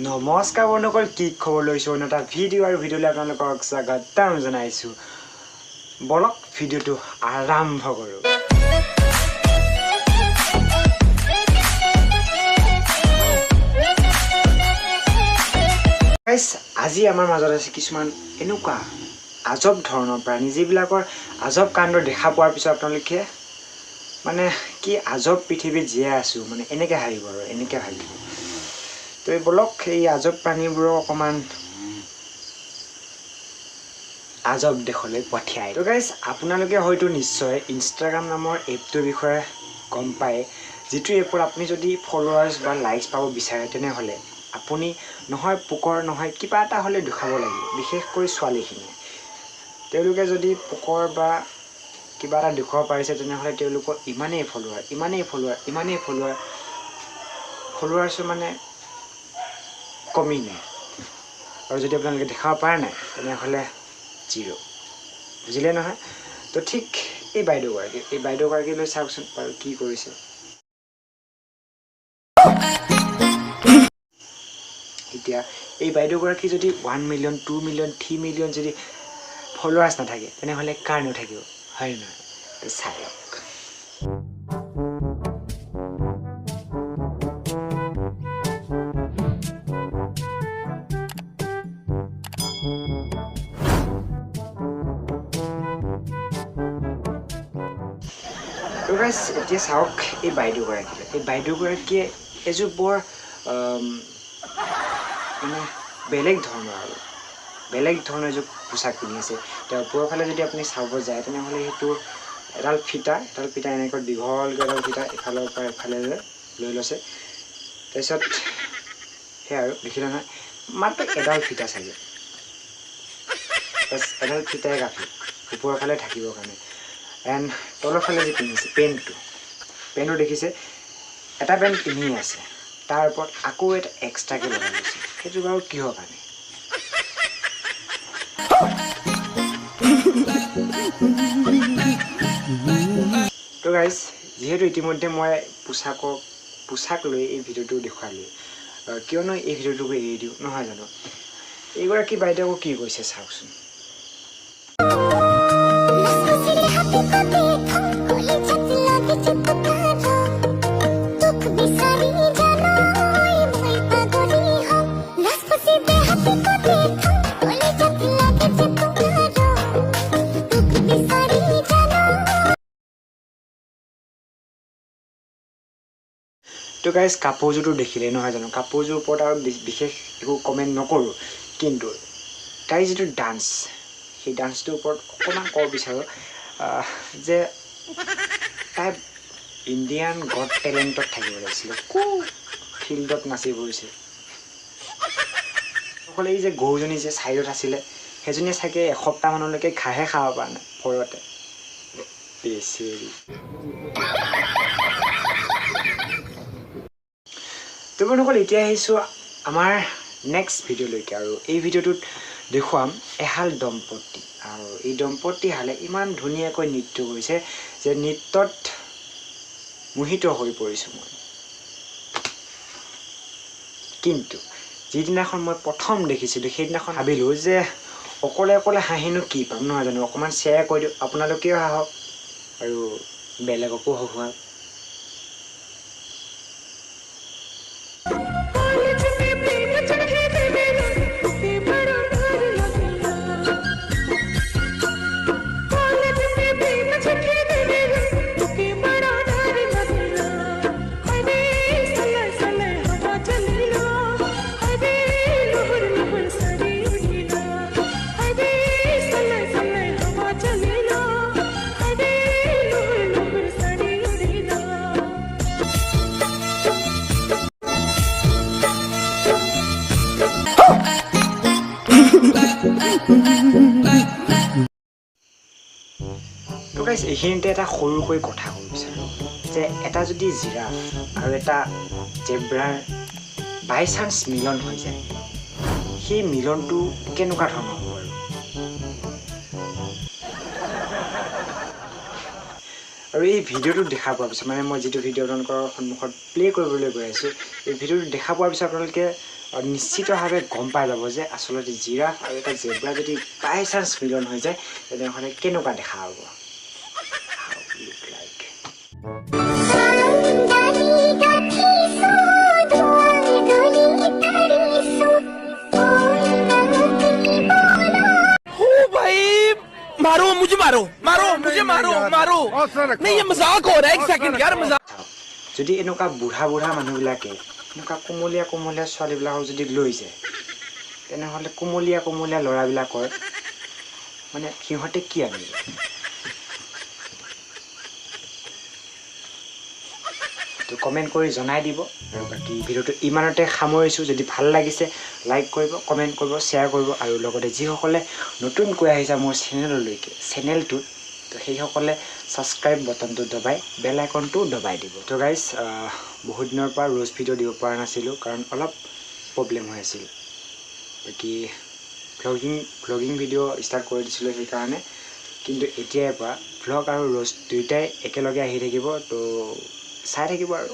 নমস্কাৰ বন্ধুসকল, কি খবৰ লৈছোঁ এটা ভিডিঅ' আৰু ভিডিঅ'লৈ আপোনালোকক স্বাগতম জনাইছোঁ। বলক ভিডিঅ'টো আৰম্ভ কৰোঁ। আজি আমাৰ মাজত আছে কিছুমান এনেকুৱা আজব ধৰণৰ প্ৰাণী, যিবিলাকৰ আজব কাণ্ড দেখা পোৱাৰ পিছত আপোনালোকে মানে কি আজব পৃথিৱীত জীয়াই আছোঁ মানে এনেকৈ ভাবিব আৰু এনেকৈ ভাবিব। তো এই বলক এই আজব প্ৰাণীবোৰক অকণমান আজব দেশলৈ পঠিয়াই। তো গাইজ, আপোনালোকে হয়তো নিশ্চয় ইনষ্টাগ্ৰাম নামৰ এপটোৰ বিষয়ে গম পায়, যিটো এপত আপুনি যদি ফলোৱাৰ্ছ বা লাইকছ পাব বিচাৰে তেনেহ'লে আপুনি নহয় পোকৰ নহয় কিবা এটা হ'লে দেখাব লাগিব। বিশেষকৈ ছোৱালীখিনিয়ে তেওঁলোকে যদি পোকৰ বা কিবা এটা দেখুৱাব পাৰিছে তেনেহ'লে তেওঁলোকৰ ইমানেই ফলোৱাৰ্ছ মানে কমি নাই। আৰু যদি আপোনালোকে দেখাব পৰা নাই তেনেহ'লে জিৰ', বুজিলে নহয়? তো ঠিক এই বাইদেউগৰাকীলৈ চাওকচোন বাৰু কি কৰিছে। এতিয়া এই বাইদেউগৰাকী যদি 1 মিলিয়ন 2 মিলিয়ন 3 মিলিয়ন যদি ফলোৱাৰ্ছ নাথাকে তেনেহ'লে কাৰ নাথাকিব, হয় নহয়? তো চাই লওক। তো গাইজ, এতিয়া চাওক এই বাইদেউগৰাকীয়ে এযোৰ বৰ মানে বেলেগ ধৰণৰ এযোৰ পোচাক পিন্ধি আছে। তেওঁ ওপৰৰ ফালে যদি আপুনি চাব যায় তেনেহ'লে সেইটো এডাল ফিটা এনেকৈ দীঘলকৈ এডাল ফিটা এফালৰ পৰা এফালে লৈ লৈছে। তাৰপিছত সেয়া আৰু দেখিলে নহয়, মাত্ৰ এডাল ফিটা চাগে, বাছ এডাল ফিটাই গাঁঠি ওপৰৰ ফালে থাকিবৰ কাৰণে। এণ্ড তলৰ ফালে যি পিন্ধিছে পেণ্টটো দেখিছে, এটা পেণ্ট পিন্ধি আছে, তাৰ ওপৰত আকৌ এটা এক্সট্ৰাকৈ লগাই লৈছে। সেইটো বাৰু কিহৰ কাৰণে? তো গাইজ, যিহেতু ইতিমধ্যে মই পোচাক লৈ এই ভিডিঅ'টো দেখুৱালোঁ, কিয়নো এই ভিডিঅ'টোকো এৰি দিওঁ নহয় জানো? এইগৰাকী বাইদেউকো কি কৈছে চাওকচোন। তো গাইজ, কাপোৰযোৰটো দেখিলে নহয় জানো? কাপোৰযোৰৰ ওপৰত আৰু বিশেষ একো কমেণ্ট নকৰোঁ, কিন্তু তাইৰ যিটো ডান্স, সেই ডান্সটোৰ ওপৰত অকণমান ক'ব বিচাৰোঁ যে তাই ইণ্ডিয়ান গড টেলেণ্টত থাকিব লাগিছিলে, ফিল্ডত নাচি পৰিছে। অকল এই যে গৰুজনী যে ছাইডত আছিলে সেইজনীয়ে চাগে এসপ্তাহমানলৈকে ঘাঁহে খাব পৰা নাই ভয়তে। বেচেৰি। তো বন্ধুসকল, এতিয়া আহিছোঁ আমাৰ নেক্সট ভিডিঅ'লৈকে, আৰু এই ভিডিঅ'টোত দেখুৱাম এহাল দম্পতী। আৰু এই দম্পতীহালে ইমান ধুনীয়াকৈ নৃত্য কৰিছে যে নৃত্যত মোহিত হৈ পৰিছোঁ মই। কিন্তু যিদিনাখন মই প্ৰথম দেখিছিলোঁ সেইদিনাখন ভাবিলোঁ যে অকলে হাঁহিনো কি পাম নহয় জানো? অকণমান শ্বেয়াৰ কৰি দিওঁ, আপোনালোকেও হাঁহক আৰু বেলেগকো হহুৱাওক। তো গাইজ, এইখিনিতে এটা সৰুকৈ কথা ক'ব বিচাৰোঁ যে এটা যদি জিৰাফ আৰু এটা জেব্ৰাৰ বাই চান্স মিলন হৈ যায়, সেই মিলনটো কেনেকুৱা ধৰণৰ হ'ব বাৰু? আৰু এই ভিডিঅ'টো দেখা পোৱাৰ পিছত, মানে মই যিটো ভিডিঅ' আপোনালোকৰ সন্মুখত প্লে' কৰিবলৈ গৈ আছোঁ, এই ভিডিঅ'টো দেখা পোৱাৰ পিছত আপোনালোকে আৰু নিশ্চিতভাৱে গম পাই যাব যে আচলতে জিৰাফ আৰু এটা জেব্ৰা যদি বাই চান্স মিলন হৈ যায় তেনেহ'লে কেনেকুৱা দেখা হ'ব। मारो मुझे मारो मारो मुझे मारो मारो नहीं ये मजाक हो रहा है एक सेकंड यार मजाक যদি এনেকুৱা বুঢ়া বুঢ়া মানুহবিলাকে এনেকুৱা কোমলীয়া কোমলীয়া ছোৱালীবিলাকক যদি লৈ যায় তেনেহ'লে কোমলীয়া কোমলীয়া ল'ৰাবিলাকৰ মানে সিহঁতে কি আনিব। তো কমেণ্ট কৰি জনাই দিব আৰু বাকী ভিডিঅ'টো ইমানতে সামৰিছোঁ। যদি ভাল লাগিছে লাইক কৰিব, কমেণ্ট কৰিব, শ্বেয়াৰ কৰিব আৰু লগতে যিসকলে নতুনকৈ আহিছে মোৰ চেনেলটোত তো সেইসকলে ছাবস্ক্ৰাইব বটনটো দবাই বেল আইকনটো দবাই দিব। তো গাইজ বহুত দিনৰ পৰা ৰ'জ ভিডিঅ' দিব পৰা নাছিলোঁ কাৰণ অলপ প্ৰব্লেম হৈ আছিল। বাকী ভ্লগিং ভিডিঅ' ষ্টাৰ্ট কৰি দিছিলোঁ সেইকাৰণে, কিন্তু এতিয়াৰ পৰা ভ্লগ আৰু ৰ'জ দুয়োটাই একেলগে আহি থাকিব। তো চাই থাকিব আৰু।